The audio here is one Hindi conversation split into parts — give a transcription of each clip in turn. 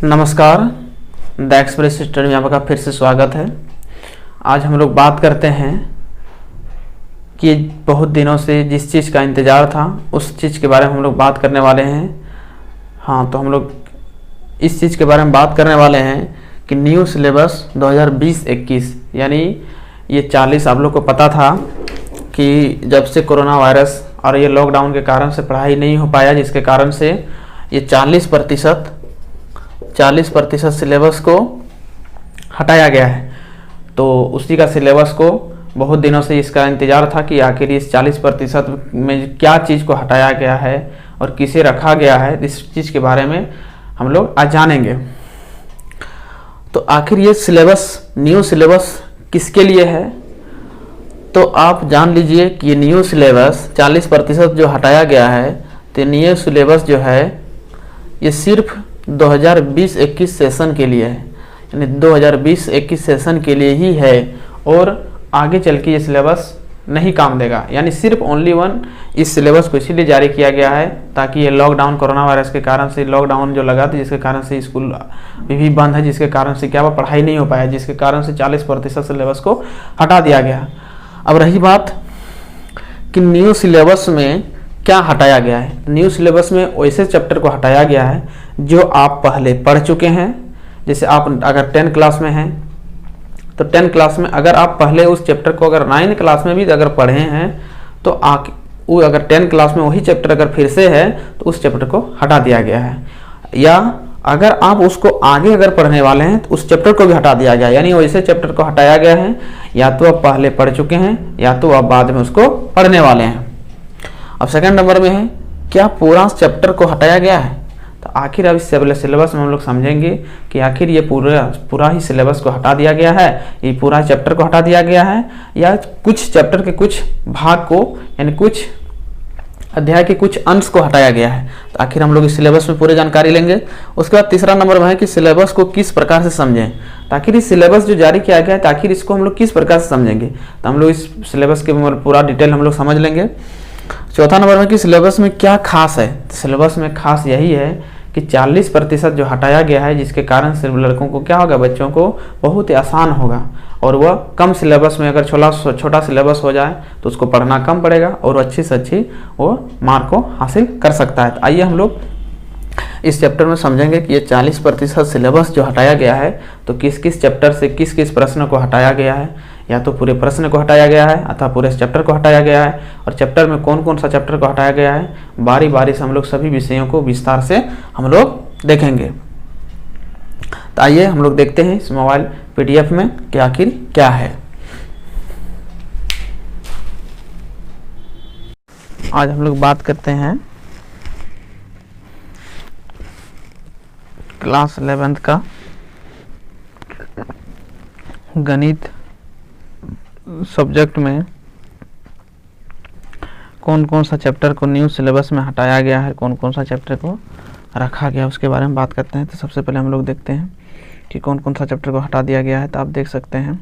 नमस्कार, द एक्सप्रेस स्टडी में आपका फिर से स्वागत है। आज हम लोग बात करते हैं कि बहुत दिनों से जिस चीज़ का इंतज़ार था उस चीज़ के बारे में हम लोग बात करने वाले हैं। तो हम लोग इस चीज़ के बारे में बात करने वाले हैं कि न्यू सिलेबस 2020-21 यानी ये 40 आप लोग को पता था कि जब से कोरोना वायरस और ये लॉकडाउन के कारण से पढ़ाई नहीं हो पाया, जिसके कारण से ये 40% सिलेबस को हटाया गया है। तो उसी का सिलेबस को बहुत दिनों से इसका इंतज़ार था कि आखिर इस 40% में क्या चीज़ को हटाया गया है और किसे रखा गया है। इस चीज़ के बारे में हम लोग आज जानेंगे। तो आखिर ये सिलेबस, न्यू सिलेबस किसके लिए है, तो आप जान लीजिए कि ये न्यू सिलेबस 40% जो हटाया गया है, तो न्यू सिलेबस जो है ये सिर्फ 2020-21 सेशन के लिए है, यानी 2020-21 सेशन के लिए ही है और आगे चल के ये सिलेबस नहीं काम देगा। यानी सिर्फ ओनली वन इस सिलेबस को इसीलिए जारी किया गया है ताकि ये लॉकडाउन, कोरोना वायरस के कारण से लॉकडाउन जो लगा था, जिसके कारण से स्कूल भी बंद है, जिसके कारण से क्या वो पढ़ाई नहीं हो पाया, जिसके कारण से 40% सिलेबस को हटा दिया गया। अब रही बात कि न्यू सिलेबस में क्या हटाया गया है। न्यू सिलेबस में वैसे चैप्टर को हटाया गया है जो आप पहले पढ़ चुके हैं। जैसे आप अगर 10 क्लास में हैं तो 10 क्लास में अगर आप पहले उस चैप्टर को अगर 9 क्लास में भी अगर पढ़े हैं तो वो अगर 10 क्लास में वही चैप्टर अगर फिर से है तो उस चैप्टर को हटा दिया गया है। या अगर आप उसको आगे अगर पढ़ने वाले हैं तो उस चैप्टर को भी हटा दिया गया है। यानी वैसे चैप्टर को हटाया गया है, या तो आप पहले पढ़ चुके हैं या तो आप बाद में उसको पढ़ने वाले हैं। अब सेकंड नंबर में है क्या पूरा चैप्टर को हटाया गया है। तो आखिर अब इस सिलेबस में हम लोग समझेंगे कि आखिर ये पूरा ही सिलेबस को हटा दिया गया है, ये पूरा चैप्टर को हटा दिया गया है, या कुछ चैप्टर के कुछ भाग को, यानी कुछ अध्याय के कुछ अंश को हटाया गया है। तो आखिर हम लोग इस सिलेबस में पूरी जानकारी लेंगे। उसके बाद तीसरा नंबर में है कि सिलेबस को किस प्रकार से समझें। तो आखिर इस सिलेबस जो जारी किया गया है, तो आखिर इसको हम लोग किस प्रकार से समझेंगे, तो हम लोग इस सिलेबस के पूरा डिटेल हम लोग समझ लेंगे। चौथा नंबर में कि सिलेबस में क्या खास है। तो सिलेबस में खास यही है कि 40% जो हटाया गया है, जिसके कारण सिर्फ लड़कों को क्या होगा, बच्चों को बहुत ही आसान होगा और वह कम सिलेबस में, अगर छोटा सिलेबस हो जाए तो उसको पढ़ना कम पड़ेगा और अच्छी से अच्छी वो मार्क को हासिल कर सकता है। तो आइए हम लोग इस चैप्टर में समझेंगे कि ये 40% सिलेबस जो हटाया गया है तो किस किस चैप्टर से किस किस प्रश्न को हटाया गया है, या तो पूरे प्रश्न को हटाया गया है अथवा पूरे चैप्टर को हटाया गया है, और चैप्टर में कौन कौन सा चैप्टर को हटाया गया है। बारी बारी से हम लोग सभी विषयों को विस्तार से हम लोग देखेंगे। तो आइए हम लोग देखते हैं इस मोबाइल PDF में कि आखिर क्या है। आज हम लोग बात करते हैं क्लास 11th का गणित सब्जेक्ट में कौन कौन सा चैप्टर को न्यू सिलेबस में हटाया गया है, कौन कौन सा चैप्टर को रखा गया, उसके बारे में बात करते हैं। तो सबसे पहले हम लोग देखते हैं कि कौन कौन सा चैप्टर को हटा दिया गया है। तो आप देख सकते हैं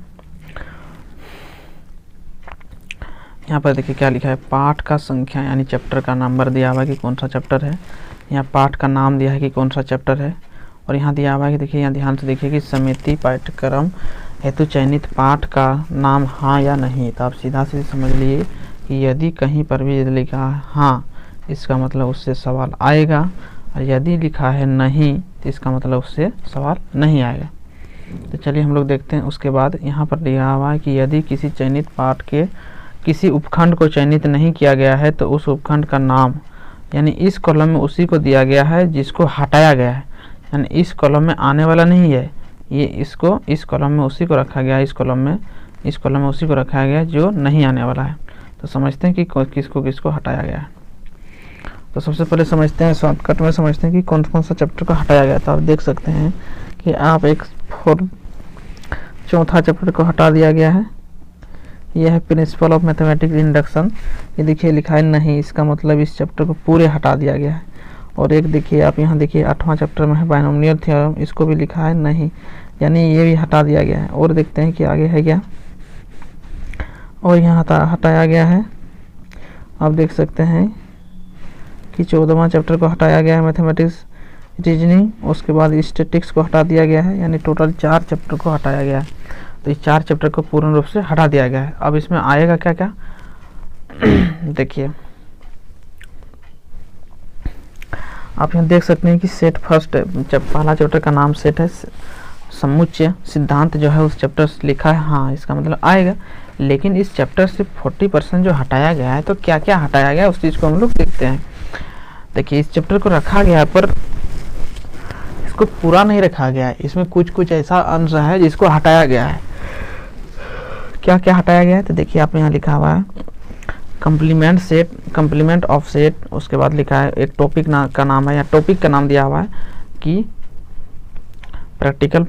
यहाँ पर देखिए क्या लिखा है, पाठ का संख्या यानी चैप्टर का नंबर दिया हुआ है कि कौन सा चैप्टर है। यहाँ पाठ का नाम दिया है कि कौन सा चैप्टर है, और यहाँ दिया हुआ है कि देखिए, यहाँ ध्यान से देखिए कि समिति पाठ्यक्रम हेतु चयनित पाठ का नाम हाँ या नहीं। तो आप सीधा सीधा समझ लिए कि यदि कहीं पर भी लिखा है हाँ, इसका मतलब उससे सवाल आएगा, और यदि लिखा है नहीं तो इसका मतलब उससे सवाल नहीं आएगा। तो चलिए हम लोग देखते हैं। उसके बाद यहाँ पर लिखा हुआ है कि यदि किसी चयनित पाठ के किसी उपखंड को चयनित नहीं किया गया है तो उस उपखंड का नाम, यानी इस कॉलम में उसी को दिया गया है जिसको हटाया गया है, यानी इस कॉलम में आने वाला नहीं है, ये इसको इस कॉलम में उसी को रखा गया है, इस कॉलम में उसी को रखा गया है जो नहीं आने वाला है। तो समझते हैं कि किसको किसको हटाया गया है। तो सबसे पहले समझते हैं, शॉर्टकट में समझते हैं कि कौन कौन सा चैप्टर को हटाया गया। तो आप देख सकते हैं कि आप चौथा चैप्टर को हटा दिया गया है। यह है प्रिंसिपल ऑफ मैथमेटिक्स इंडक्शन। ये देखिए लिखा है नहीं, इसका मतलब इस चैप्टर को पूरे हटा दिया गया है। और एक देखिए, आप यहाँ देखिए 8वां चैप्टर में है बाइनोमियल थ्योरम, इसको भी लिखा है नहीं, यानी ये भी हटा दिया गया है। और देखते हैं कि आगे है क्या, और यहाँ हटाया गया है। आप देख सकते हैं कि 14वां चैप्टर को हटाया गया है मैथमेटिक्स रीजनिंग, उसके बाद स्टैटिक्स को हटा दिया गया है, यानी टोटल 4 चैप्टर को हटाया गया है। तो इस 4 चैप्टर को पूर्ण रूप से हटा दिया गया है। अब इसमें आएगा क्या क्या देखिए, आप यहाँ देख सकते हैं कि सेट फर्स्ट, जब पहला चैप्टर का नाम सेट है, समुच्चय सिद्धांत जो है उस चैप्टर से लिखा है। हाँ, इसका मतलब आएगा, लेकिन इस चैप्टर से 40% जो हटाया गया है, तो क्या क्या हटाया गया है उस चीज़ को हम लोग देखते हैं। देखिए, इस चैप्टर को रखा गया है पर इसको पूरा नहीं रखा गया है, इसमें कुछ कुछ ऐसा अंश है जिसको हटाया गया है। क्या क्या हटाया गया है, तो देखिए आप यहाँ लिखा हुआ है complement set, complement of set, उसके बाद लिखा है एक टॉपिक का नाम है, या टॉपिक का नाम दिया हुआ है कि practical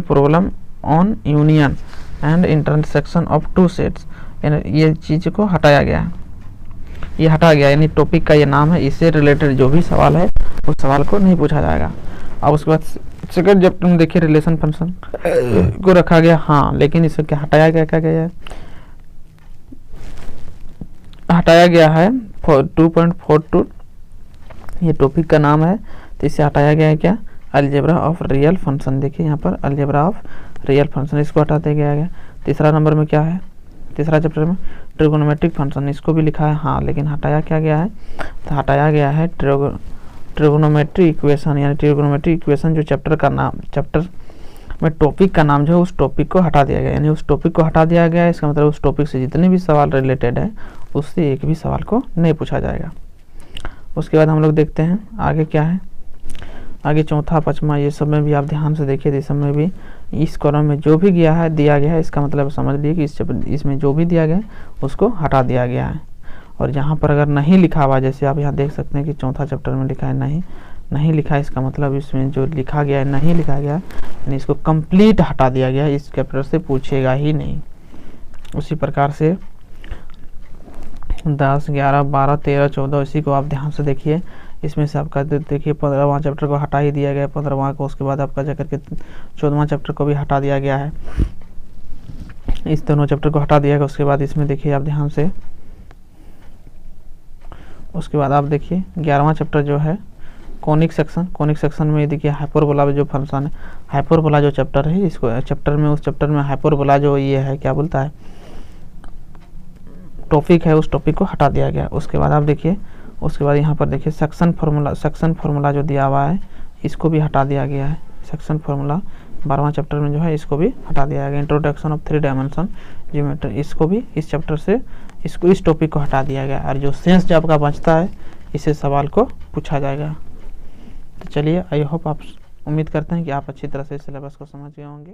problem on union and intersection of two sets, ये चीज़ को हटाया गया है, ये हटा गया, यानी टॉपिक का ये नाम है, इससे रिलेटेड जो भी सवाल है उस सवाल को नहीं पूछा जाएगा। अब उसके बाद सेकंड चैप्टर में देखिए रिलेशन फंक्शन को रखा गया। हाँ, लेकिन इससे क्या हटाया गया, क्या गया है, हटाया गया है 2.42, ये टॉपिक का नाम है, तो इससे हटाया गया है क्या, अलजेब्रा ऑफ रियल फंक्शन। देखिए यहाँ पर अलजेब्रा ऑफ रियल फंक्शन, इसको हटा दिया गया है। तीसरा नंबर में क्या है, तीसरा चैप्टर में ट्रिगोनोमेट्रिक फंक्शन, इसको भी लिखा है। हाँ, लेकिन हटाया क्या गया है, तो हटाया गया है ट्रिगोनोमेट्री इक्वेशन, यानी ट्रिगोनोमेट्री इक्वेशन जो चैप्टर का नाम, चैप्टर में टॉपिक का नाम जो है उस टॉपिक को हटा दिया गया, यानी उस टॉपिक को हटा दिया गया है। इसका मतलब उस टॉपिक से जितने भी सवाल रिलेटेड है उससे एक भी सवाल को नहीं पूछा जाएगा। उसके बाद हम लोग देखते हैं आगे क्या है, आगे चौथा पाँचवा, ये सब में भी आप ध्यान से देखिए, इस सब में भी इस कॉलम में जो भी दिया गया है, इसका मतलब समझ लीजिए कि इसमें जो भी दिया गया है उसको हटा दिया गया है। और यहाँ पर अगर नहीं लिखा हुआ, जैसे आप यहाँ देख सकते हैं कि चौथा चैप्टर में लिखा है नहीं लिखा है, इसका मतलब इसमें जो लिखा गया है नहीं लिखा गया, यानी इसको कंप्लीट हटा दिया गया है, इस चैप्टर से पूछेगा ही नहीं। उसी प्रकार से 10, 11, 12, 13, 14 इसी को आप ध्यान से देखिए, इसमें से आपका देखिए 15वां चैप्टर को हटा ही दिया गया है, 15वां को, उसके बाद आपका जाकर के 14वां चैप्टर को भी हटा दिया गया है, इस दोनों चैप्टर को हटा दिया गया। उसके बाद इसमें देखिए आप ध्यान से, उसके बाद आप देखिए 11वां चैप्टर जो है कॉनिक सेक्शन में देखिए हाइपरबोला जो फंक्शन है, हाइपरबोला जो चैप्टर है, इसको चैप्टर में, उस चैप्टर में हाइपरबोला जो ये है क्या बोलता है टॉपिक है, उस टॉपिक को हटा दिया गया। उसके बाद आप देखिए, उसके बाद यहाँ पर देखिए सेक्शन फार्मूला जो दिया हुआ है इसको भी हटा दिया गया है, सेक्शन फार्मूला 12वां चैप्टर में जो है इसको भी हटा दिया गया। इंट्रोडक्शन ऑफ 3 डायमेंशन ज्योमेट्री, इसको भी इस चैप्टर से इस टॉपिक को हटा दिया गया। और जो सेंस जो आपका बचता है इससे सवाल को पूछा जाएगा। तो चलिए, आई होप आप, उम्मीद करते हैं कि आप अच्छी तरह से सिलेबस को समझ गए होंगे।